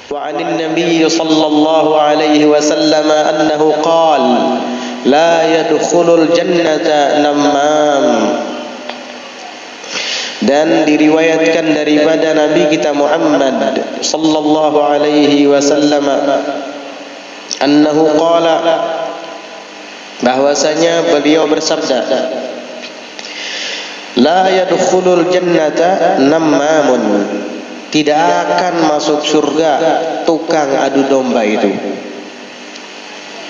wa 'anil nabiy sallallahu alaihi wasallam annahu qala la yadkhulul jannata nammam. Dan diriwayatkan daripada Nabi kita Muhammad sallallahu alaihi wasallam annahu qala, bahwasanya beliau bersabda, la yadkhulul jannata nammamun, tidak akan masuk surga tukang adu domba itu.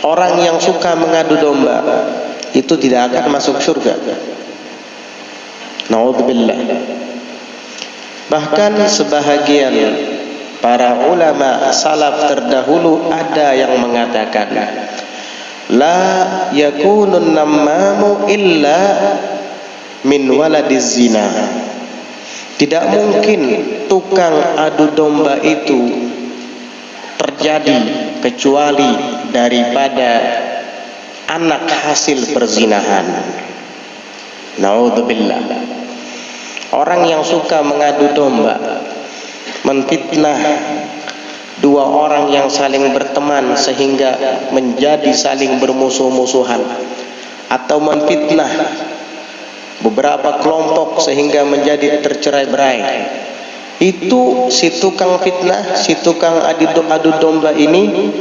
Orang yang suka mengadu domba itu tidak akan masuk surga. Na'udzubillah. Bahkan sebahagian para ulama salaf terdahulu ada yang mengatakan, la yakunun nammamu illa min waladiz zina. Tidak mungkin tukang adu domba itu terjadi kecuali daripada anak hasil perzinahan. Naudzubillah. Orang yang suka mengadu domba, menfitnah dua orang yang saling berteman sehingga menjadi saling bermusuh-musuhan, atau menfitnah beberapa kelompok sehingga menjadi tercerai-berai, itu si tukang fitnah, si tukang adu domba ini,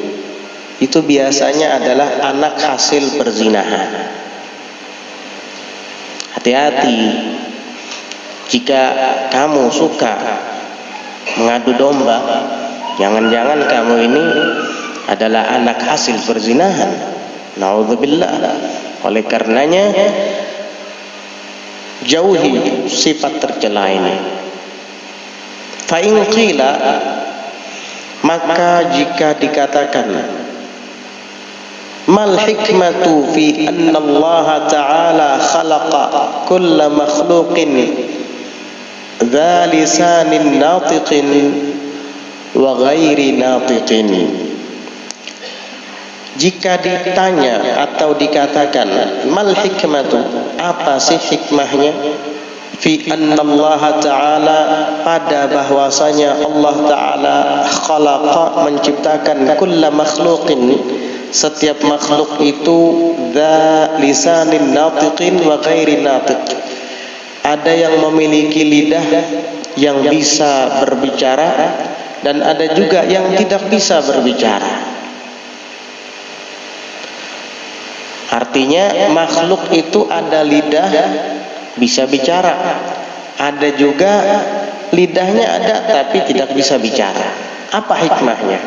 itu biasanya adalah anak hasil perzinahan. Hati-hati jika kamu suka mengadu domba, jangan-jangan kamu ini adalah anak hasil perzinahan. Naudzubillah. Oleh karenanya jauhi sifat tercela ini. Fa in qila, maka jika dikatakan, mal hikmatu fi anna Allah ta'ala khalaqa kulla makhluqin dha lisanin natiqin wa ghairi natiqin. Jika ditanya atau dikatakan, mal hikmatu, apa sih hikmahnya, fi anna Allah ta'ala, pada bahwasanya Allah ta'ala khalaqa, menciptakan, kulla makhluqin, setiap makhluk itu, dha lisanin natiqin wa ghairi natiq, ada yang memiliki lidah yang bisa berbicara dan ada juga yang tidak bisa berbicara. Artinya makhluk itu ada lidah bisa bicara, ada juga lidahnya ada tapi tidak bisa bicara. Apa hikmahnya?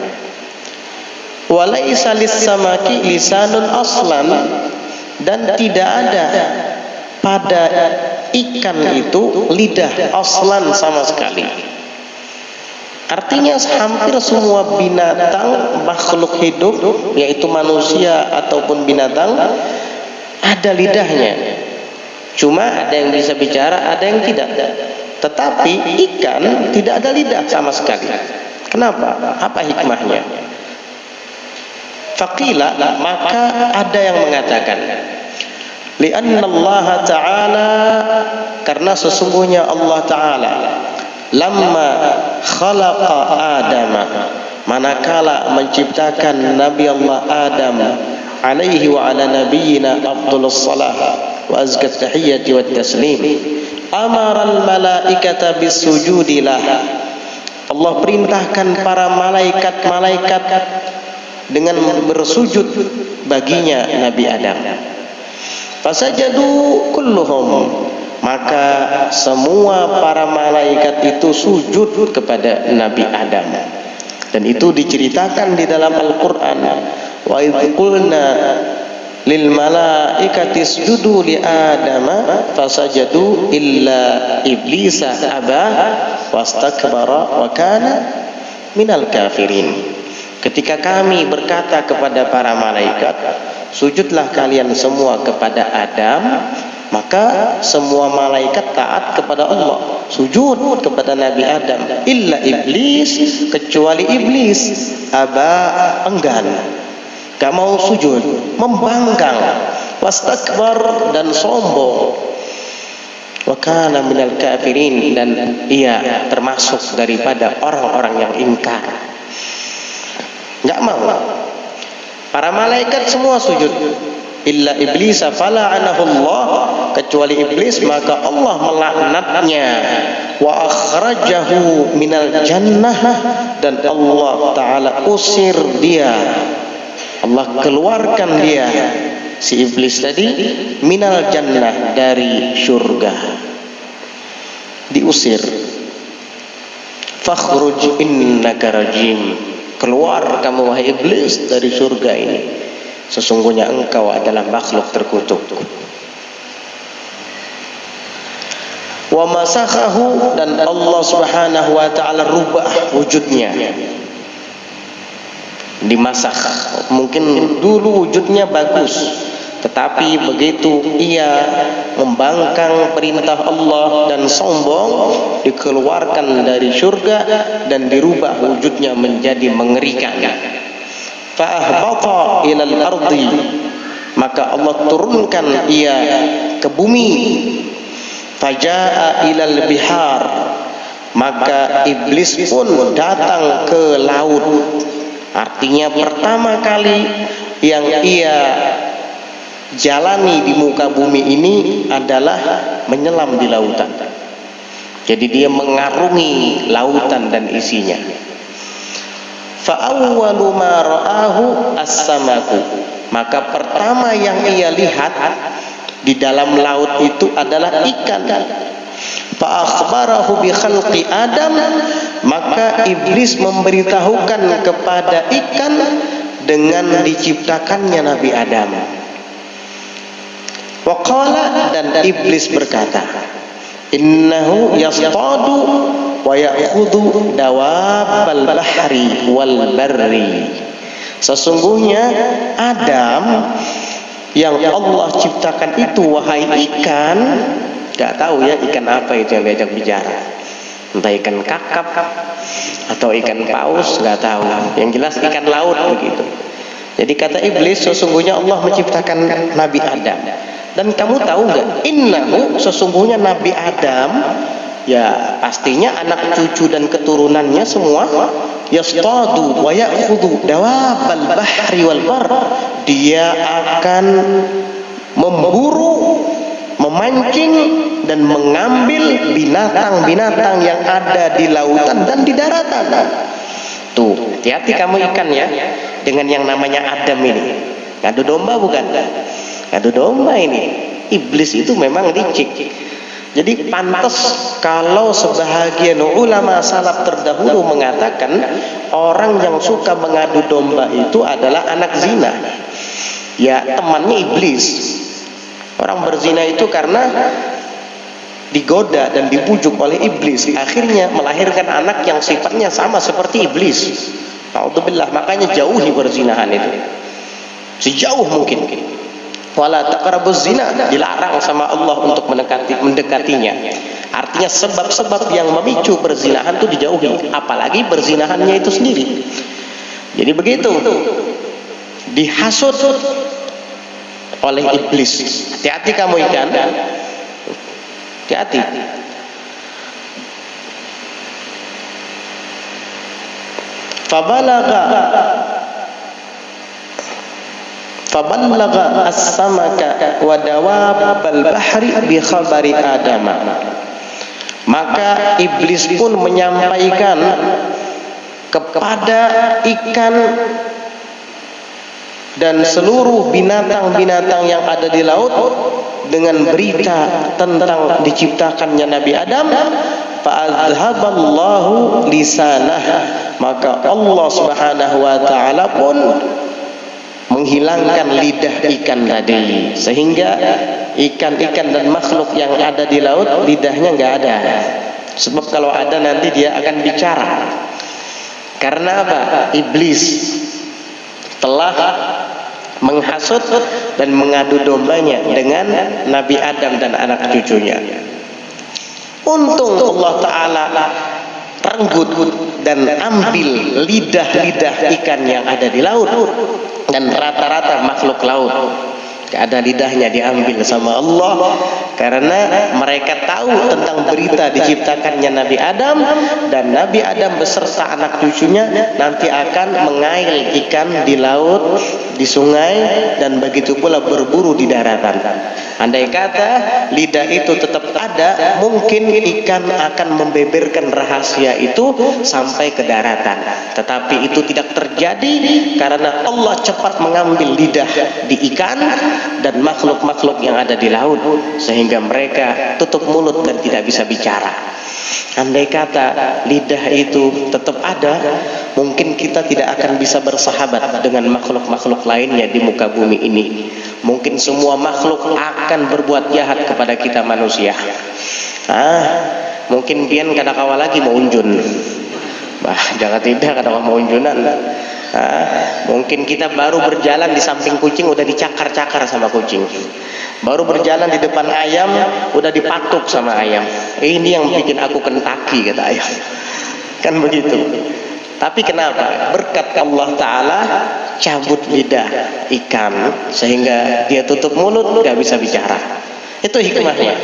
Walaisa lis-samaki lisanun aslan, dan tidak ada pada ikan itu lidah aslan sama sekali. Artinya hampir semua binatang makhluk hidup, yaitu manusia ataupun binatang, ada lidahnya. Cuma ada yang bisa bicara, ada yang tidak. Tetapi ikan tidak ada lidah sama sekali. Kenapa? Apa hikmahnya? Faqila, maka ada yang mengatakan, li'anna Allah ta'ala, karena sesungguhnya Allah ta'ala, lamma khalaqa Adama, manakala menciptakan Nabi Allah Adam alaihi wa ala nabiyyina afdhalus salah wa azkat tahiyyati wat taslim, amara al malaikata bisujudi lah. Allah perintahkan para malaikat-malaikat dengan bersujud baginya Nabi Adam. Fasajadu kulluhum, maka semua para malaikat itu sujud kepada Nabi Adam. Dan itu diceritakan di dalam Al-Quran. Wa idh qulna lil malaikati isjudu li Adama fasajadu illa iblisa aba wastakbara wa kana minal kafirin. Ketika kami berkata kepada para malaikat, sujudlah kalian semua kepada Adam, maka semua malaikat taat kepada Allah, sujud kepada Nabi Adam, illa iblis, kecuali iblis, aba, enggan, gak mau sujud, membangkang, wastakbar, dan sombong, wa kana minal kafirin, dan ia termasuk daripada orang-orang yang ingkar. Enggak mau. Para malaikat semua sujud, illa iblis fala'anahu Allah, kecuali iblis maka Allah melaknatnya, wa akhrajahu minal jannah, dan Allah taala usir dia, Allah keluarkan dia, si iblis tadi, minal jannah, dari surga, diusir. Fakhruj innaka rajim, keluar kamu wahai iblis dari surga ini, sesungguhnya engkau adalah makhluk terkutuk. Wa masakhahu, dan Allah Subhanahu wa taala rubah wujudnya, dimasak. Mungkin dulu wujudnya bagus, tetapi begitu ia membangkang perintah Allah dan sombong, dikeluarkan dari surga dan dirubah wujudnya menjadi mengerikan. Fa'ahbata ilal ardi, maka Allah turunkan ia ke bumi. Faja'a ilal bihar, maka iblis pun datang ke laut. Artinya pertama kali yang ia jalani di muka bumi ini adalah menyelam di lautan. Jadi dia mengarungi lautan dan isinya. Fa'awwalu ma ra'ahu as-samaku, maka pertama yang ia lihat di dalam laut itu adalah ikan. Fa'akhbarahu bi khalqi Adam, maka iblis memberitahukan kepada ikan dengan diciptakannya Nabi Adam. Wa qala, dan iblis berkata, innahu yastadu wa ya'khudhu dawabbal bahri wal barri, sesungguhnya Adam yang Allah ciptakan itu wahai ikan, gak tahu ya ikan apa itu yang diajak bicara, entah ikan kakap atau ikan paus, gak tahu, yang jelas ikan laut begitu. Jadi kata iblis, sesungguhnya Allah menciptakan Nabi Adam, dan kamu tahu gak, innahu, sesungguhnya Nabi Adam, ya pastinya anak cucu dan keturunannya semua, yastadu wa ya'khudhu dawabal bahri wal bar, dia akan memburu, memancing dan mengambil binatang-binatang yang ada di lautan dan di daratan. Tuh, hati-hati kamu ikan ya dengan yang namanya Adam ini. Ngadu domba bukan? Ngadu domba ini. Iblis itu memang licik. Jadi pantas kalau sebahagian ulama salaf terdahulu mengatakan orang yang suka mengadu domba itu adalah anak zina. Ya, temannya iblis. Orang berzina itu karena digoda dan dibujuk oleh iblis, akhirnya melahirkan anak yang sifatnya sama seperti iblis. Alhamdulillah, makanya jauhi perzinahan itu sejauh mungkin. Wala taqrabuz zina, dilarang sama Allah untuk mendekatinya. Artinya sebab-sebab yang memicu perzinahan itu dijauhi, apalagi perzinahannya itu sendiri. Jadi begitu, dihasut oleh iblis. Hati-hati kamu ikan, hati-hati. Fabalaga as-samaka wa dawabal bahri bi khabari Adam, maka iblis pun menyampaikan kepada ikan dan seluruh binatang-binatang yang ada di laut dengan berita tentang diciptakannya Nabi Adam. Fa'adhaballahu lisanah, maka Allah Subhanahu wa ta'ala pun menghilangkan lidah ikan tadi, sehingga ikan-ikan dan makhluk yang ada di laut lidahnya nggak ada. Sebab kalau ada nanti dia akan bicara. Karena apa? Iblis telah menghasut dan mengadu dombanya dengan Nabi Adam dan anak cucunya. Untung Allah Ta'ala renggut dan ambil lidah-lidah ikan yang ada di laut dan rata-rata makhluk laut. Ada lidahnya diambil sama Allah karena mereka tahu tentang berita diciptakannya Nabi Adam, dan Nabi Adam beserta anak cucunya nanti akan mengail ikan di laut, di sungai, dan begitu pula berburu di daratan. Andai kata lidah itu tetap ada, mungkin ikan akan membeberkan rahasia itu sampai ke daratan. Tetapi itu tidak terjadi karena Allah cepat mengambil lidah di ikan dan makhluk-makhluk yang ada di laut, sehingga mereka tutup mulut dan tidak bisa bicara. Andai kata lidah itu tetap ada, mungkin kita tidak akan bisa bersahabat dengan makhluk-makhluk lainnya di muka bumi ini. Mungkin semua makhluk akan berbuat jahat kepada kita manusia. Mungkin pian kada kawa lagi mau unjun. Jangan tidak kada mau unjunan. Mungkin kita baru berjalan di samping kucing udah dicakar-cakar sama kucing. Baru berjalan di depan ayam udah dipatuk sama ayam. Ini yang bikin aku kentaki, kata ayam. Kan begitu. Tapi kenapa? Berkat Allah Ta'ala cabut lidah ikan sehingga dia tutup mulut, gak bisa bicara. Itu hikmahnya.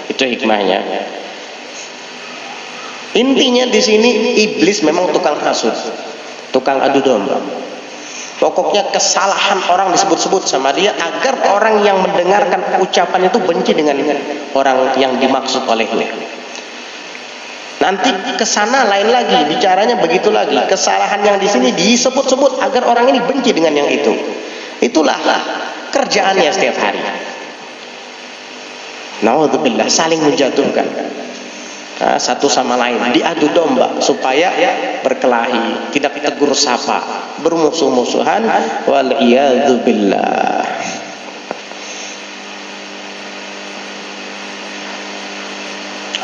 Itu hikmahnya. Intinya di sini iblis memang tukang hasud, tukang adu domba. Pokoknya kesalahan orang disebut-sebut sama dia agar orang yang mendengarkan ucapan itu benci dengan orang yang dimaksud olehnya. Nanti kesana lain lagi, bicaranya begitu lagi. Kesalahan yang di sini disebut-sebut agar orang ini benci dengan yang itu. Itulah kerjaannya setiap hari. Naudzubillah, saling menjatuhkan satu sama lain, diadu domba supaya berkelahi, tidak tegur sapa, bermusuh-musuhan. Wal iyadzu billah.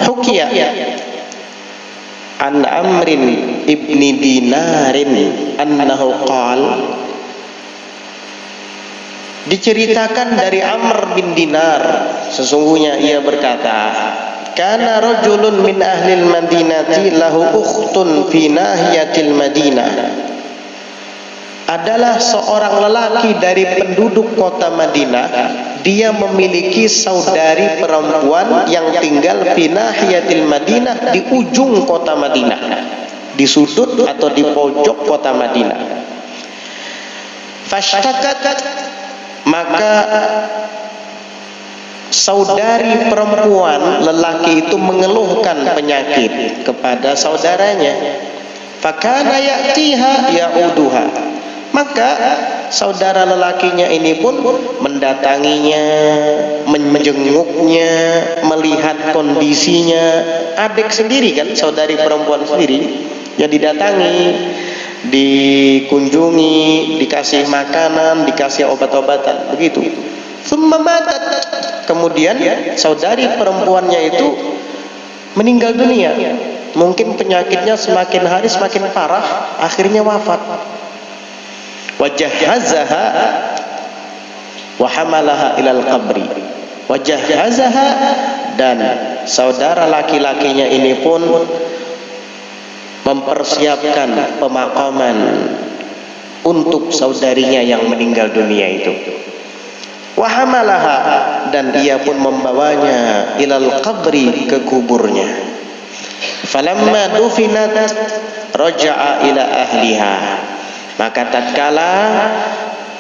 Hukiya an Amrin ibni Dinarin annahu qala, diceritakan dari Amr bin Dinar, sesungguhnya ia berkata, kana rajulun min ahlil madinati lahu ukhtun fi nahiyatil madinah. Adalah seorang lelaki dari penduduk kota Madinah, dia memiliki saudari perempuan yang tinggal fi nahiyatil Madinah, di ujung kota Madinah, di sudut atau di pojok kota Madinah. Fashtakat, maka saudari perempuan lelaki itu mengeluhkan penyakit kepada saudaranya. Fakana ya'tiha ya'uduha, maka saudara lelakinya ini pun mendatanginya, menjenguknya, melihat kondisinya. Adik sendiri kan, saudari perempuan sendiri, ya didatangi, dikunjungi, dikasih makanan, dikasih obat-obatan, begitu. Kemudian saudari perempuannya itu meninggal dunia. Mungkin penyakitnya semakin hari semakin parah, akhirnya wafat. Wajahhazaha wa hamalaha ilal qabri. Wajahhazaha, dan saudara laki-lakinya ini pun mempersiapkan pemakaman untuk saudarinya yang meninggal dunia itu. Wahamalaha, dan dia pun membawanya ilal qabri, ke kuburnya. Falamma dufinat raja'a ila ahliha, maka tatkala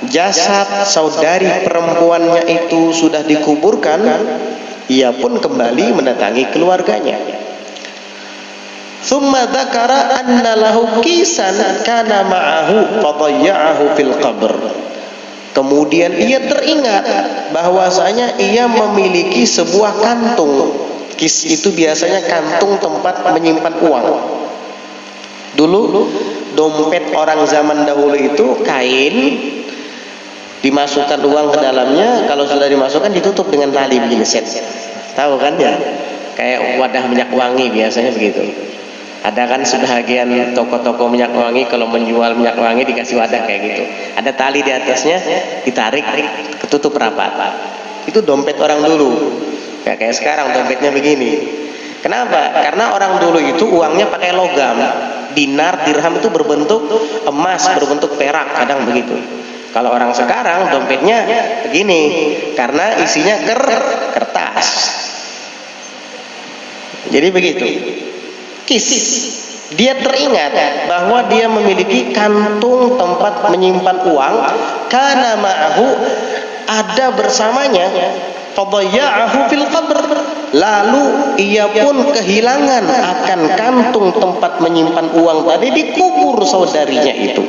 jasad saudari perempuannya itu sudah dikuburkan, ia pun kembali mendatangi keluarganya. Thumma dzakara anna lahu kisan kana ma'ahu fadayya'ahu fil qabr. Kemudian ia teringat bahwasanya ia memiliki sebuah kantung. Kis itu biasanya kantung tempat menyimpan uang. Dulu dompet orang zaman dahulu itu kain, dimasukkan uang ke dalamnya. Kalau sudah dimasukkan ditutup dengan tali begini, set. Tahu kan ya? Kayak wadah minyak wangi biasanya begitu. Ada kan sebahagian toko-toko minyak wangi kalau menjual minyak wangi dikasih wadah kayak gitu. Ada tali di atasnya, ditarik, ketutup rapat. Itu dompet orang dulu. Kayak sekarang dompetnya begini. Kenapa? Karena orang dulu itu uangnya pakai logam. Dinar, dirham itu berbentuk emas, berbentuk perak, kadang begitu. Kalau orang sekarang dompetnya begini karena isinya kertas. Jadi begitu. Kis, dia teringat bahwa dia memiliki kantung tempat menyimpan uang, kana ma'ahu, ada bersamanya, fadayya'ahu fil qabr, lalu ia pun kehilangan akan kantung tempat menyimpan uang tadi di kubur saudarinya itu.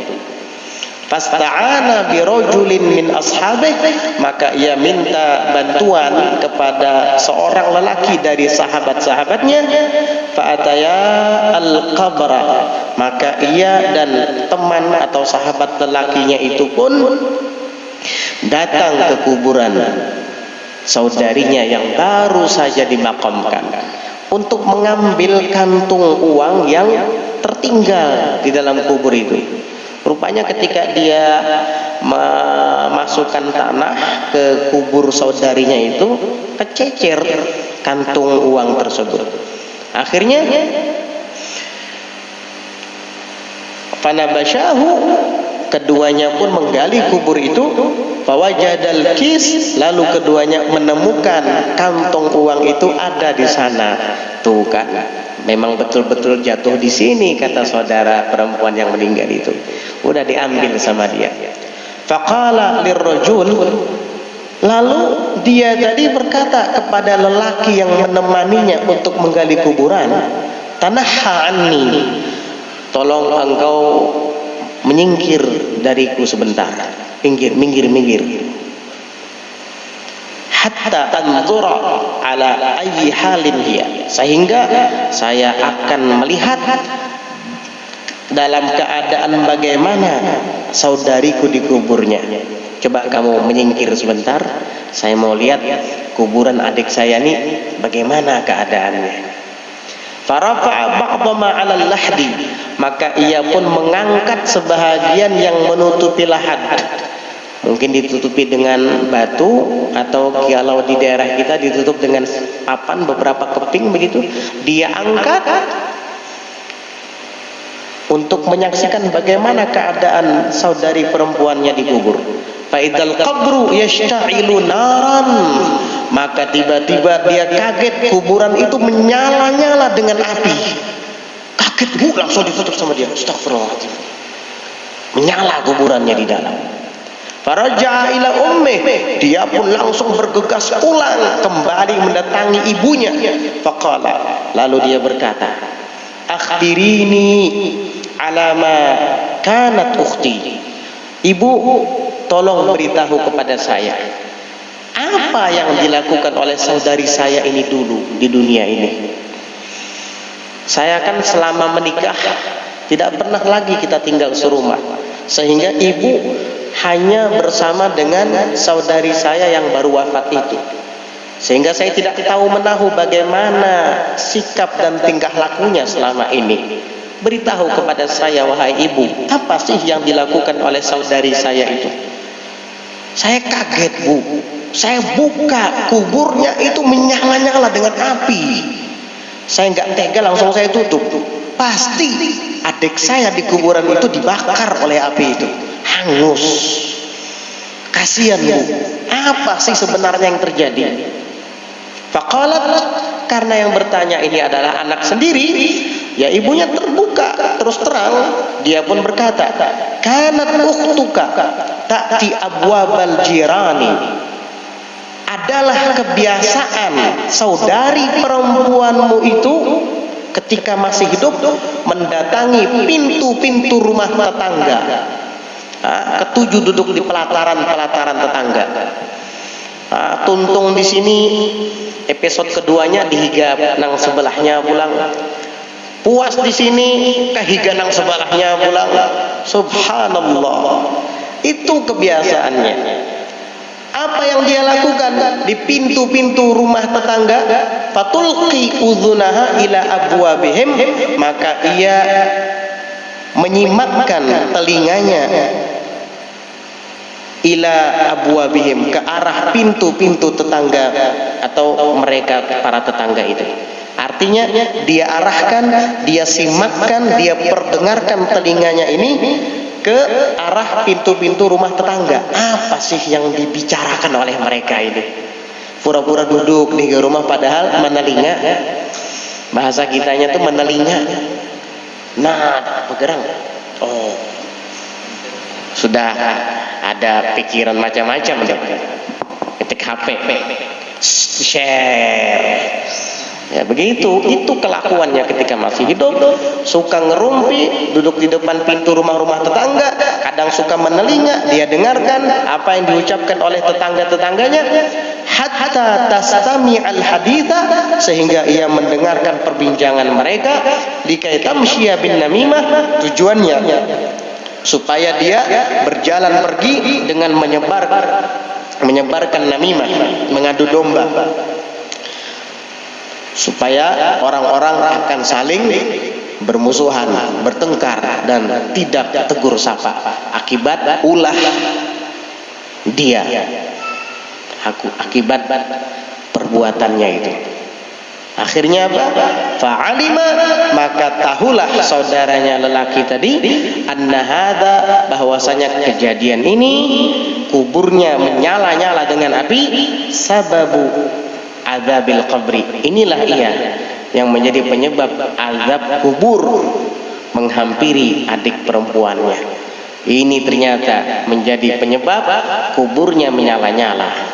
Fasta'ana birajulin min ashabih, maka ia minta bantuan kepada seorang lelaki dari sahabat-sahabatnya. Fa'ataya al-qabra, maka ia dan teman atau sahabat lelakinya itu pun datang ke kuburan saudarinya yang baru saja dimakamkan untuk mengambil kantung uang yang tertinggal di dalam kubur itu. Rupanya ketika dia memasukkan tanah ke kubur saudarinya itu, kececer kantung uang tersebut. Akhirnya fanabasyahu, keduanya pun menggali kubur itu, fawajadal kis, lalu keduanya menemukan kantong uang itu ada di sana. Tuh kan, memang betul-betul jatuh di sini, kata saudara perempuan yang meninggal itu. Udah diambil sama dia. Faqala lirrajul, lalu dia tadi berkata kepada lelaki yang menemaninya untuk menggali kuburan, tanahha anni, tolong engkau menyingkir dariku sebentar, minggir, hatta anzura ala ayyi halin hiya, sehingga saya akan melihat dalam keadaan bagaimana saudariku di kuburnya. Coba kamu menyingkir sebentar, saya mau lihat kuburan adik saya ini bagaimana keadaannya. Farafa'a ba'dha ma 'ala al-lahdi, maka ia pun mengangkat sebahagian yang menutupi lahad. Mungkin ditutupi dengan batu, atau kalau di daerah kita ditutup dengan papan beberapa keping begitu. Dia angkat untuk menyaksikan bagaimana keadaan saudari perempuannya dikubur. Faidal qabru yashta'ilu naran, maka tiba-tiba dia kaget, kuburan itu menyala-nyala dengan api. Kaget, bu, langsung ditutup sama dia. Astagfirullahaladzim. Menyala kuburannya di dalam. Faraja'a ila ummih, dia pun langsung bergegas pulang kembali mendatangi ibunya. Faqala, lalu dia berkata, akhbirini alama kanat ukhti, ibu tolong beritahu kepada saya apa yang dilakukan oleh saudari saya ini dulu di dunia ini. Saya kan selama menikah tidak pernah lagi kita tinggal serumah, sehingga ibu hanya bersama dengan saudari saya yang baru wafat itu, sehingga saya tidak tahu menahu bagaimana sikap dan tingkah lakunya selama ini. Beritahu kepada saya, wahai ibu, apa sih yang dilakukan oleh saudari saya itu? Saya kaget, bu. Saya buka kuburnya itu menyala-nyala dengan api. Saya nggak tega, langsung saya tutup. Pasti adik saya di kuburan itu dibakar oleh api itu, hangus. Kasihan, bu. Apa sih sebenarnya yang terjadi? Faqalat, karena yang bertanya ini adalah anak sendiri, ya ibunya terbuka terus terang, dia pun berkata, kanat ukhtuka ta'ti abwabal jirani, adalah kebiasaan saudari perempuanmu itu ketika masih hidup mendatangi pintu-pintu rumah tetangga. Ketujuh duduk di pelataran tetangga. Tuntung di sini episode keduanya dihigap nang sebelahnya pulang. Puas di sini kehiga nang sebelahnya pulang. Subhanallah. Itu kebiasaannya. Apa yang dia lakukan di pintu-pintu rumah tetangga? Fatulqi udhunaha ila abwabihim, maka ia menyimakkan telinganya ila abwabihim, ke arah pintu-pintu tetangga atau mereka para tetangga itu. Artinya dia arahkan, dia simakkan, dia perdengarkan telinganya ini ke arah pintu-pintu rumah tetangga. Apa sih yang dibicarakan oleh mereka ini? Pura-pura duduk di rumah padahal menelinga. Bahasa kitanya tuh menelinga. Nah, bergerak. Oh, sudah ada pikiran macam-macam deh. Ketik HP, share. Ya begitu, itu kelakuannya ketika masih hidup. Suka ngerumpi, duduk di depan pintu rumah-rumah tetangga. Kadang suka menelinga, dia dengarkan apa yang diucapkan oleh tetangga-tetangganya. Hatta tastami'al haditha, sehingga ia mendengarkan perbincangan mereka. Likai tamshiya bin namimah, tujuannya supaya dia berjalan pergi dengan menyebarkan namimah, mengadu domba, supaya orang-orang akan saling bermusuhan, bertengkar, dan tidak tegur sapa akibat ulah dia, akibat perbuatannya itu. Akhirnya apa? Fa'alima, maka tahulah saudaranya lelaki tadi, anna hadza, bahwasanya kejadian ini kuburnya menyala-nyala dengan api, sababu azabil qabri. Inilah ia yang menjadi penyebab azab kubur menghampiri adik perempuannya. Ini ternyata menjadi penyebab kuburnya menyala-nyala.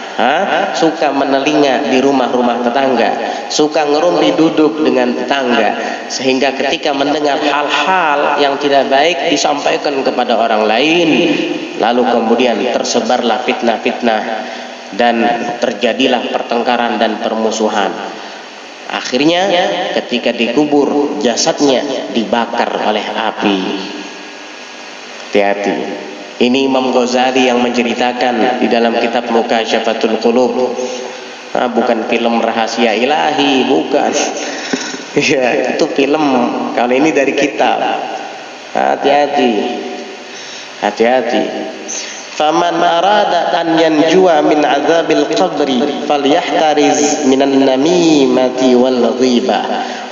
Suka menelinga di rumah-rumah tetangga, suka ngerumpi duduk dengan tetangga, sehingga ketika mendengar hal-hal yang tidak baik disampaikan kepada orang lain, lalu kemudian tersebarlah fitnah-fitnah dan terjadilah pertengkaran dan permusuhan. Akhirnya ketika dikubur, jasadnya dibakar oleh api. Hati-hati. Ini Imam Ghazali yang menceritakan di dalam kitab Mukasyafatul Qulub. Bukan film rahasia ilahi, bukan. Ya, itu film. Kalau ini dari kitab. Hati-hati. Hati-hati. Faman arada an yanjua min azabil qabri falyahtariz minan namimati wal ghibah.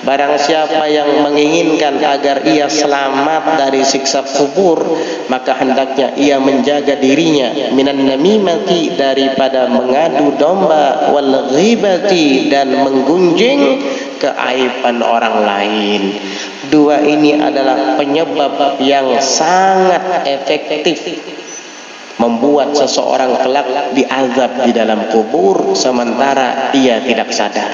Barang siapa yang menginginkan agar ia selamat dari siksa kubur, maka hendaknya ia menjaga dirinya minan namimati, daripada mengadu domba, wal ghibati, dan menggunjing keaiban orang lain. Dua ini adalah penyebab yang sangat efektif membuat seseorang kelak diazab di dalam kubur sementara ia tidak sadar.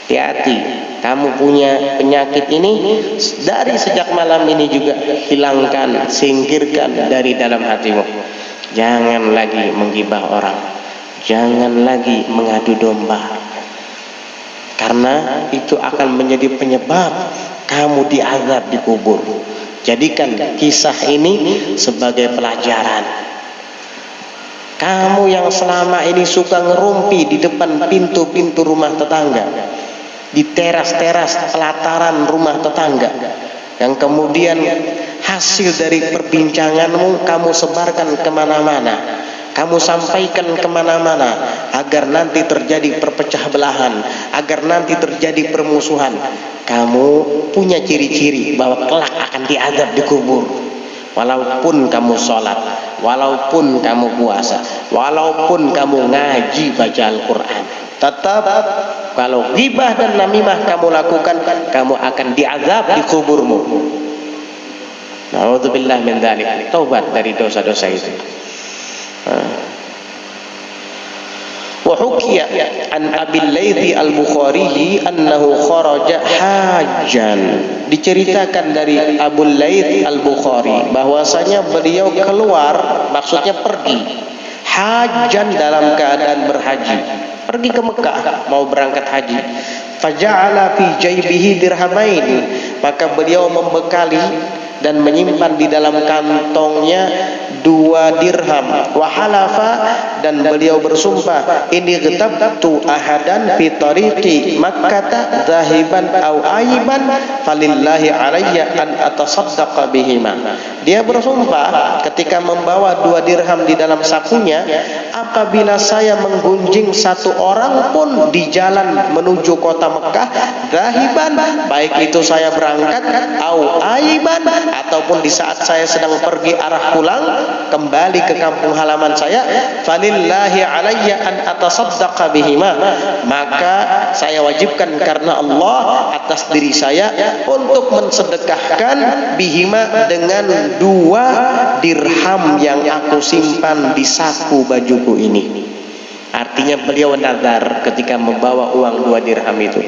Hati-hati, kamu punya penyakit ini, dari sejak malam ini juga hilangkan, singkirkan dari dalam hatimu. Jangan lagi menggibah orang, jangan lagi mengadu domba, karena itu akan menjadi penyebab kamu diazab di kubur. Jadikan kisah ini sebagai pelajaran. Kamu yang selama ini suka ngerumpi di depan pintu-pintu rumah tetangga, di teras-teras pelataran rumah tetangga, yang kemudian hasil dari perbincanganmu kamu sebarkan kemana-mana, kamu sampaikan kemana-mana, agar nanti terjadi perpecah belahan, agar nanti terjadi permusuhan. Kamu punya ciri-ciri bahwa kelak akan diazab di kubur. Walaupun kamu sholat, walaupun kamu puasa, walaupun kamu ngaji baca Al-Quran, tetap kalau ghibah dan namimah kamu lakukan, kamu akan diazab di kuburmu. Na'udzubillah min dzalik. Taubat dari dosa-dosa itu. Wa hukiya an Abil Laythi al-Bukhari annahu kharaja hajjan. Diceritakan dari Abu Layth al-Bukhari bahwasanya beliau keluar, maksudnya pergi, hajjan dalam keadaan berhaji, pergi ke Mekah mau berangkat haji. Faja'ala fi jaybihi dirhamain, maka beliau membekali dan menyimpan di dalam kantongnya 2 dirham. Wa halafa, dan beliau bersumpah, ini ghatabtu ahadan fi tariqi Makkah zahiban aw aiban falillahi alayya an atasaddaqa bihima. Dia bersumpah ketika membawa 2 dirham di dalam sakunya, apabila saya menggunjing satu orang pun di jalan menuju kota Mekah zahiban, baik itu saya berangkat, au aiban, ataupun di saat saya sedang pergi arah pulang kembali ke kampung halaman saya, falillahi alayya an atasaddaqa bihima, maka saya wajibkan karena Allah atas diri saya untuk mensedekahkan bihima dengan 2 dirham yang aku simpan di saku bajuku ini. Artinya beliau nazar ketika membawa uang 2 dirham itu,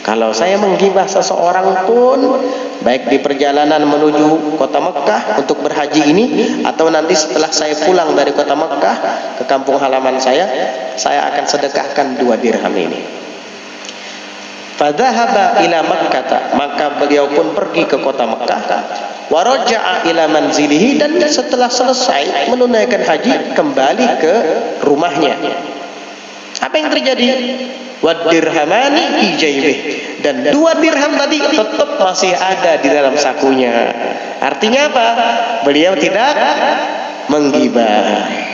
kalau saya menggibah seseorang pun, baik di perjalanan menuju kota Mekah untuk berhaji ini, atau nanti setelah saya pulang dari kota Mekah ke kampung halaman saya akan sedekahkan 2 dirham ini. Fadhahaba ila Makkah, maka beliau pun pergi ke kota Mekah. Wa raja'a ila manzilihi, dan setelah selesai menunaikan haji kembali ke rumahnya. Apa yang terjadi? Wa dirhamani fi jaybih, dan 2 dirham tadi tetap masih ada di dalam sakunya. Artinya apa? Beliau tidak menggibah.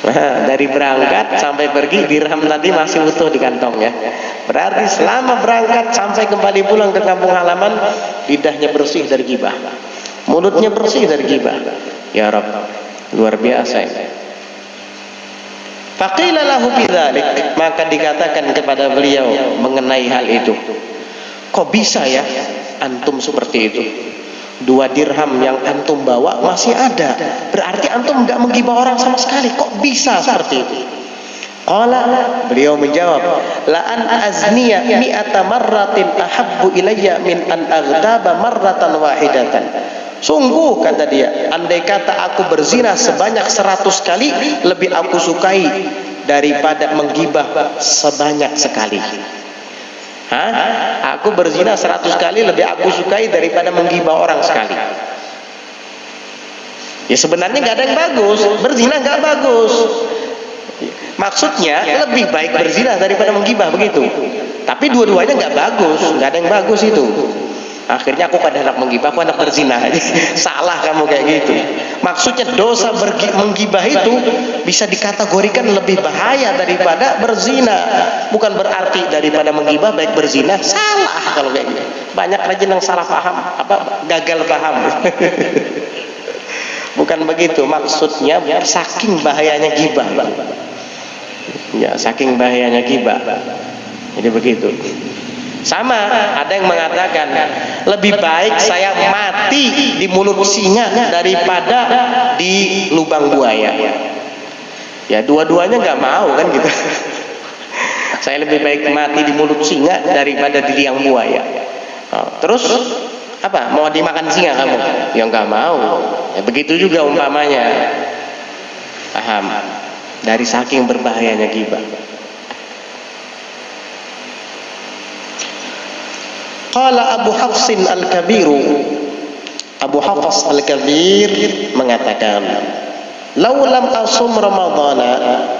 Nah, dari berangkat sampai pergi dirham tadi masih utuh di kantongnya. Berarti selama berangkat sampai kembali pulang ke kampung halaman, lidahnya bersih dari gibah, mulutnya bersih dari gibah. Ya Rabb, luar biasa ini. Faqila lahu bidzalik, maka dikatakan kepada beliau mengenai hal itu, kok bisa ya antum seperti itu? 2 dirham yang antum bawa masih ada, berarti antum enggak menggibah orang sama sekali. Kok bisa seperti itu? Qala, beliau menjawab, la an azniya mi'ata marratin ahabbu ilayya min an aghtaba marratan wahidatan. Sungguh, kata dia, andai kata aku berzina sebanyak 100 kali, lebih aku sukai daripada menggibah sebanyak sekali. Aku berzina 100 kali, lebih aku sukai daripada menggibah orang sekali. Ya sebenarnya nggak ada yang bagus, berzina nggak bagus. Maksudnya lebih baik berzina daripada menggibah, begitu. Tapi dua-duanya nggak bagus, nggak ada yang bagus itu. Akhirnya aku pada anak menggibah, aku anak berzina. Salah kamu kayak gitu. Maksudnya dosa menggibah itu bisa dikategorikan lebih bahaya daripada berzina. Bukan berarti daripada menggibah baik berzina. Salah kalau kayak gitu. Banyak aja yang salah paham, gagal paham. Bukan begitu maksudnya, saking bahayanya gibah. Ya, saking bahayanya gibah. Jadi begitu. Sama, ada yang mengatakan lebih baik saya mati di mulut singa daripada di lubang buaya. Ya dua-duanya nggak mau kan gitu. Saya lebih baik mati di mulut singa daripada di liang buaya. Terus apa? Mau dimakan singa kamu? Ya nggak mau. Ya, begitu juga umpamanya. Paham? Dari saking berbahayanya gibah. Qala Abu Hafsin Al-Kabiru, Abu Hafs Al-Kabir mengatakan, "Lau lam asum Ramadhana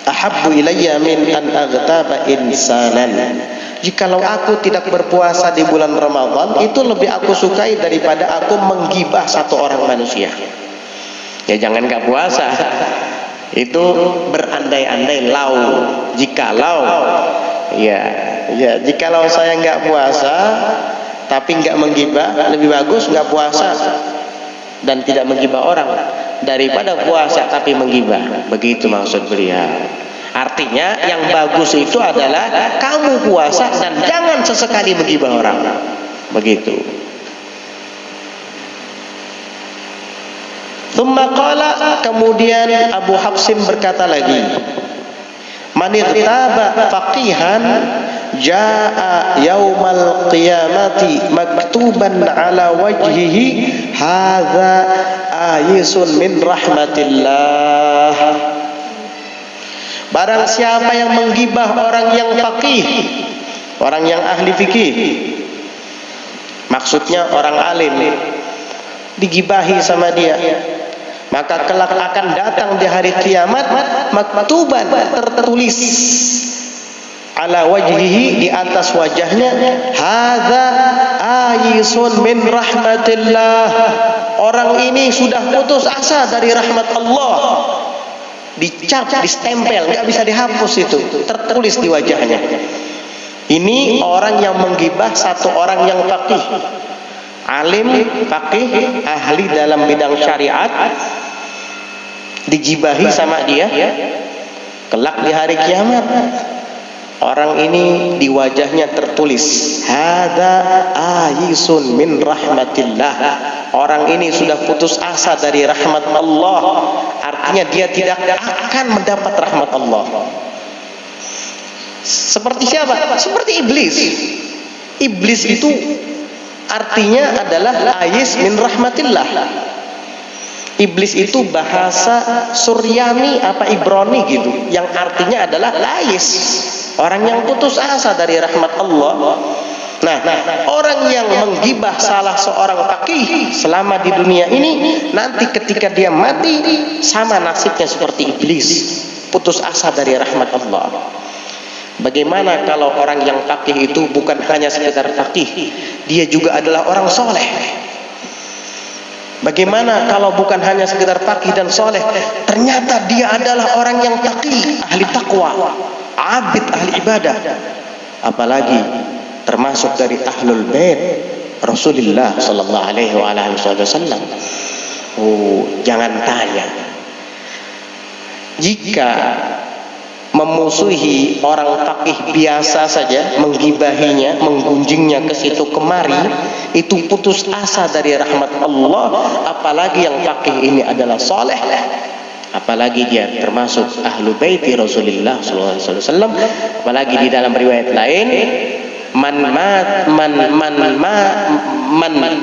ahabbu ilayya min an aghtaba insanan." Jikalau aku tidak berpuasa di bulan Ramadan, itu lebih aku sukai daripada aku menggibah satu orang manusia. Ya jangan enggak puasa. Itu berandai-andai lau, jikalau. Ya, jikalau saya nggak puasa tapi nggak menggibah, lebih bagus nggak puasa dan tidak menggibah orang daripada puasa tapi menggibah. Begitu maksud beliau. Artinya yang bagus itu adalah kamu puasa dan jangan sesekali menggibah orang. Begitu. Tsumma qala, kemudian Abu Hafsin berkata lagi, "Man irtaba faqihan jaa yaumal qiyamati maktuban ala wajhihi hadza ayisun min rahmatillah." Barang siapa yang menggibah orang yang faqih, orang yang ahli fikih, maksudnya orang alim, digibahi sama dia, maka kelak akan datang di hari kiamat maktuban, tertulis ala wajhihi, di atas wajahnya, hadza ayisun min rahmatillah, orang ini sudah putus asa dari rahmat Allah. Dicap, distempel, nggak bisa dihapus, itu tertulis di wajahnya. Ini orang yang menggibah satu orang yang faqih, alim, faqih, ahli dalam bidang syariat, digibahi sama dia, kelak di hari kiamat orang ini di wajahnya tertulis, hadza ayisun min rahmatillah, orang ini sudah putus asa dari rahmat Allah. Artinya dia tidak akan mendapat rahmat Allah. Seperti siapa? Seperti iblis. Iblis itu artinya adalah ayis min rahmatillah. Iblis itu bahasa Suryani apa Ibrani gitu, yang artinya adalah ayis, orang yang putus asa dari rahmat Allah. Nah, orang yang menggibah salah seorang faqih selama di dunia ini, nanti ketika dia mati sama nasibnya seperti iblis, putus asa dari rahmat Allah. Bagaimana kalau orang yang faqih itu bukan hanya sekedar faqih, dia juga adalah orang soleh? Bagaimana kalau bukan hanya sekedar faqih dan soleh, ternyata dia adalah orang yang taqi, ahli takwa, abid, ahli ibadah, apalagi termasuk dari ahlul bait Rasulullah sallallahu alaihi wasallam. Oh, jangan tanya. Jika memusuhi orang faqih biasa saja, menggibahinya, menggunjingnya ke situ kemari, itu putus asa dari rahmat Allah, apalagi yang faqih ini adalah soleh, apalagi dia termasuk ahlu baiti Rasulullah sallallahu alaihi wasallam. Apalagi di dalam riwayat lain, man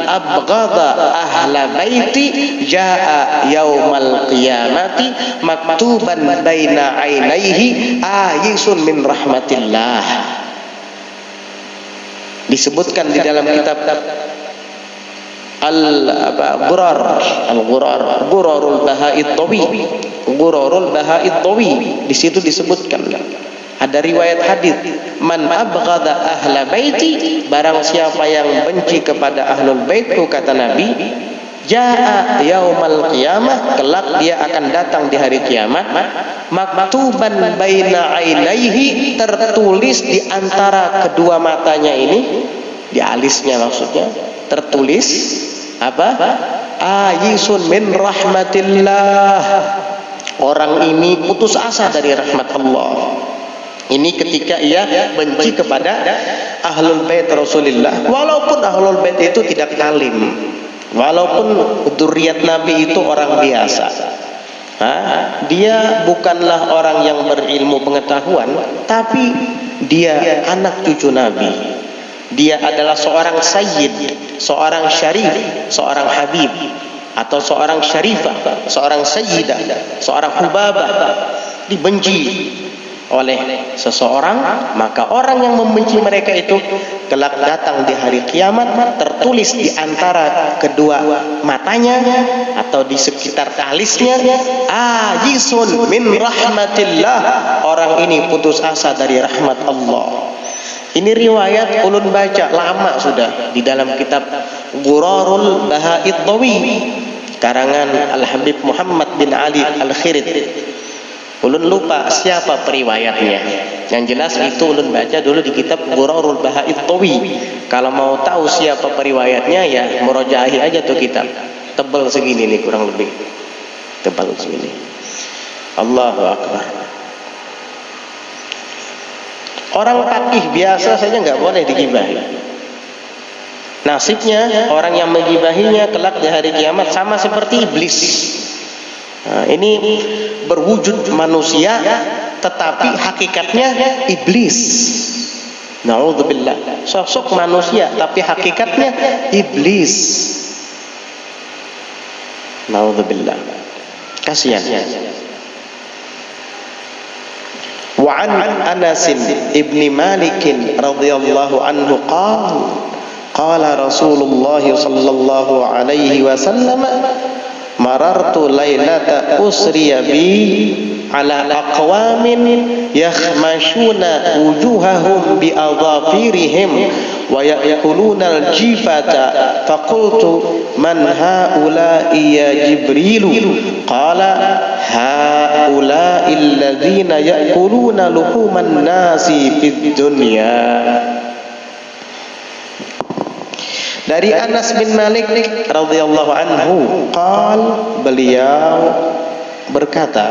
abghadha ahla baiti jaa yaumal qiyamati maktuban baina ainaihi ayisun min rahmatillah. Disebutkan di dalam kitab Ghurarul Baha'id Tawi, di situ disebutkan ada riwayat hadis, man abghadha ahla baiti, barang siapa yang benci kepada ahlul baitku, kata Nabi, jaa yaumal qiyamah, kelak dia akan datang di hari kiamat, maktuban baina ainaihi, tertulis di antara kedua matanya ini, di alisnya maksudnya, tertulis apa? Ayisun min rahmatillah, orang ini putus asa dari rahmat Allah. Ini ketika ia benci kepada ahlul bait Rasulullah, walaupun ahlul bait itu tidak alim, walaupun dzurriyyat Nabi itu orang biasa, dia bukanlah orang yang berilmu pengetahuan, tapi dia anak cucu Nabi. Dia adalah seorang sayyid, seorang syarif, seorang habib, atau seorang syarifah, seorang sayyidah, seorang hubabah, dibenci oleh seseorang, maka orang yang membenci mereka itu kelak datang di hari kiamat, tertulis di antara kedua matanya atau di sekitar alisnya, ajisun min rahmatillah, orang ini putus asa dari rahmat Allah. Ini riwayat ulun baca lama sudah di dalam kitab Ghurarul Baha'id Tawi karangan Al-Habib Muhammad bin Ali Al-Khirit. Ulun lupa siapa periwayatnya. Yang jelas itu ulun baca dulu di kitab Ghurarul Baha'id Tawi. Kalau mau tahu siapa periwayatnya, ya murajaahi aja tuh kitab. Tebal segini nih kurang lebih. Tebal segini. Allahu Akbar. Orang faqih biasa saja nggak boleh digibahi. Nasibnya orang yang menggibahinya kelak di hari kiamat sama seperti iblis. Nah, ini berwujud manusia tetapi hakikatnya iblis. Na'udzubillah. Sosok manusia tapi hakikatnya iblis. Na'udzubillah. Kasihan. Wa an Anas ibn Malik radhiyallahu anhu qala Rasulullah sallallahu alaihi wasallam marartu lailata usriya bi ala aqwamin yakhmashuna wujuhahum bi adhafirihim wa ya'kuluna al-jifata faqultu man haula'i ya Jibrilu qala haula'i alladhina ya'kuluna luhuman nasi fid dunya. Dari Anas bin Malik radhiyallahu anhu beliau berkata,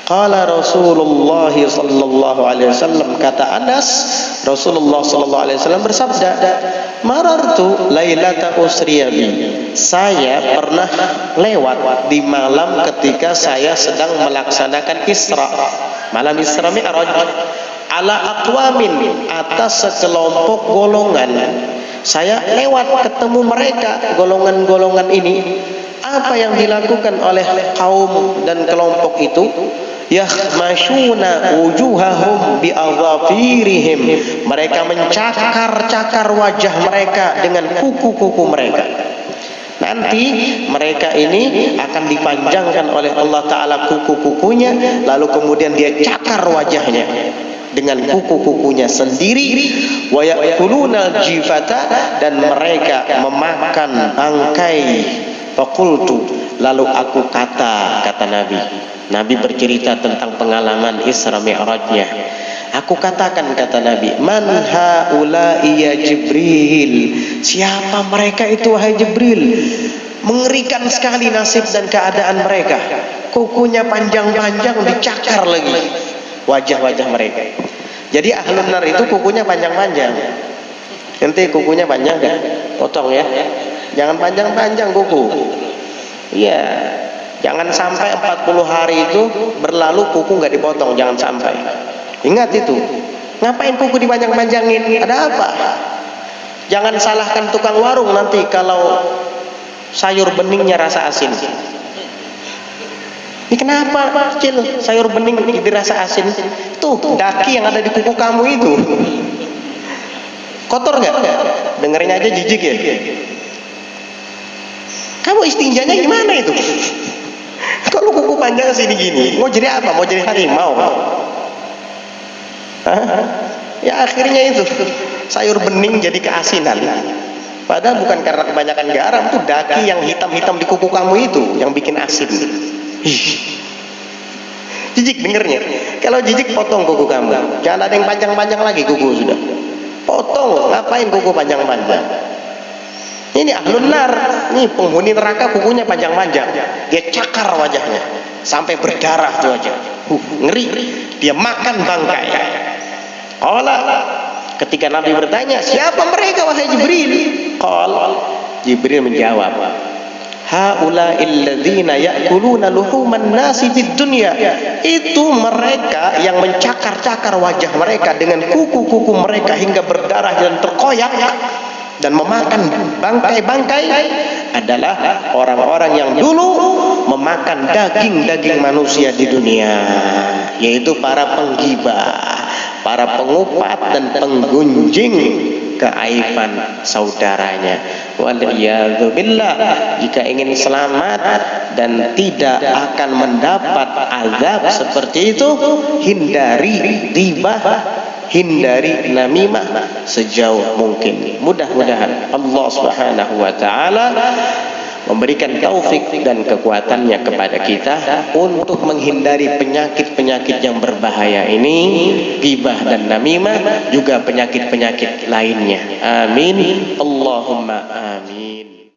qala Rasulullah sallallahu alaihi wasallam, kata Anas, Rasulullah sallallahu alaihi wasallam bersabda, marartu lailata usriya bi, saya pernah lewat di malam ketika saya sedang melaksanakan Isra, malam Isra Mi'raj, ala aqwamin, atas sekelompok golongan. Saya lewat ketemu mereka, golongan-golongan ini. Apa yang dilakukan oleh kaum dan kelompok itu? Yakhmashuna wujuhahum bi adhafirihim, mereka mencakar-cakar wajah mereka dengan kuku-kuku mereka. Nanti mereka ini akan dipanjangkan oleh Allah Ta'ala kuku-kukunya, lalu kemudian dia cakar wajahnya dengan kuku-kukunya sendiri. Wa ya'kuluna jifata, dan mereka memakan bangkai. Faqultu, lalu aku kata Nabi bercerita tentang pengalaman Isra Mi'rajnya. Aku katakan, kata Nabi, man haula'i ya Jibril, siapa mereka itu wahai Jibril? Mengerikan sekali nasib dan keadaan mereka. Kukunya panjang-panjang, dicakar lagi wajah-wajah mereka. Jadi ahlun nar itu kukunya panjang-panjang. Nanti kukunya panjang kan? Potong ya. Jangan panjang-panjang kuku. Iya. Jangan sampai 40 hari itu berlalu kuku nggak dipotong, jangan sampai. Ingat itu. Ngapain kuku dipanjang-panjangin? Ada apa? Jangan salahkan tukang warung nanti kalau sayur beningnya rasa asin. Ini kenapa kecil sayur bening dirasa asin? Tuh daki yang ada di kuku kamu itu kotor nggak? Dengerin aja jijik ya. Kamu istinjanya gimana itu? Kalau kuku panjang sini gini, mau jadi apa? Mau jadi harimau? Ya akhirnya itu sayur bening jadi keasinan. Padahal bukan karena kebanyakan garam, tuh daki yang hitam-hitam di kuku kamu itu yang bikin asin. Jijik dengernya. Kalau jijik potong kuku kamu. Jangan ada yang panjang-panjang lagi kuku sudah. Potong, ngapain kuku panjang-panjang? Ini ahlun nar, nih penghuni neraka kukunya panjang-panjang. Dia cakar wajahnya sampai berdarah tuh wajah. Ngeri. Dia makan bangkai. Ketika Nabi bertanya, siapa mereka wahai Jibril? Jibril menjawab, haula'il ladzina ya'kuluna luhuman nasi fid dunya. Itu mereka yang mencakar-cakar wajah mereka dengan kuku-kuku mereka hingga berdarah dan terkoyak dan memakan bangkai-bangkai adalah orang-orang yang dulu memakan daging-daging manusia di dunia, yaitu para penggibah, para pengupat dan penggunjing keaiban saudaranya. Waliyadzubillah. Jika ingin selamat dan tidak akan mendapat azab seperti itu, hindari ghibah, hindari namimah sejauh mungkin. Mudah-mudahan Allah Subhanahu wa taala memberikan taufik dan kekuatannya kepada kita untuk menghindari penyakit-penyakit yang berbahaya ini, ghibah dan namimah, juga penyakit-penyakit lainnya. Amin. Allahumma amin.